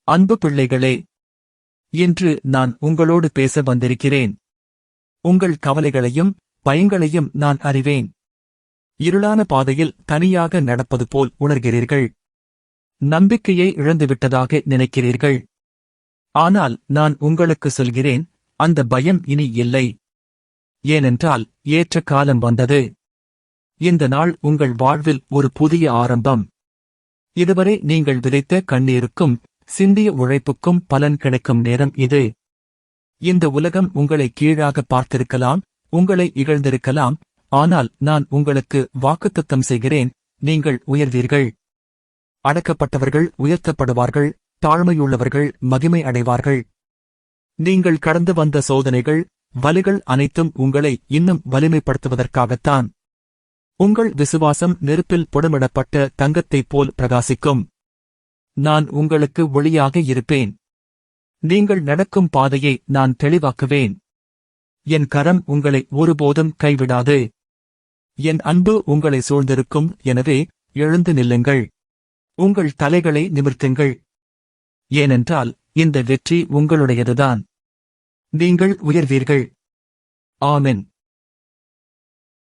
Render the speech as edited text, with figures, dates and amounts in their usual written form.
அன்பு பிள்ளைகளே, இன்று நான் உங்களோடு பேச வந்திருக்கிறேன். உங்கள் கவலைகளையும் பயங்களையும் நான் அறிவேன். இருளான பாதையில் தனியாக நடப்பது போல் உணர்கிறீர்கள். நம்பிக்கையை இழந்துவிட்டதாக நினைக்கிறீர்கள். ஆனால் நான் உங்களுக்கு சொல்கிறேன், அந்த பயம் இனி இல்லை. ஏனென்றால் ஏற்ற காலம் வந்தது. இந்த நாள் உங்கள் வாழ்வில் ஒரு புதிய ஆரம்பம். இதுவரை நீங்கள் விதைத்த கண்ணீருக்கும் சிந்திய உழைப்புக்கும் பலன் கிடைக்கும் நேரம் இது. இந்த உலகம் உங்களை கீழாக பார்த்திருக்கலாம், உங்களை இகழ்ந்திருக்கலாம். ஆனால் நான் உங்களுக்கு வாக்குத்தத்தம் செய்கிறேன், நீங்கள் உயர்வீர்கள். அடக்கப்பட்டவர்கள் உயர்த்தப்படுவார்கள், தாழ்மையுள்ளவர்கள் மகிமை அடைவார்கள். நீங்கள் கடந்து வந்த சோதனைகள், வலிகள் அனைத்தும் உங்களை இன்னும் வலிமைப்படுத்துவதற்காகத்தான். உங்கள் விசுவாசம் நெருப்பில் புடமிடப்பட்ட தங்கத்தைப் போல் பிரகாசிக்கும். நான் உங்களுக்கு ஒளியாக இருப்பேன். நீங்கள் நடக்கும் பாதையை நான் தெளிவாக்குவேன். என் கரம் உங்களை ஒருபோதும் கைவிடாது. என் அன்பு உங்களை சூழ்ந்திருக்கும். எனவே எழுந்து நில்லுங்கள். உங்கள் தலைகளை நிமிர்த்துங்கள். ஏனென்றால் இந்த வெற்றி உங்களுடையதுதான். நீங்கள் உயர்வீர்கள். ஆமென்.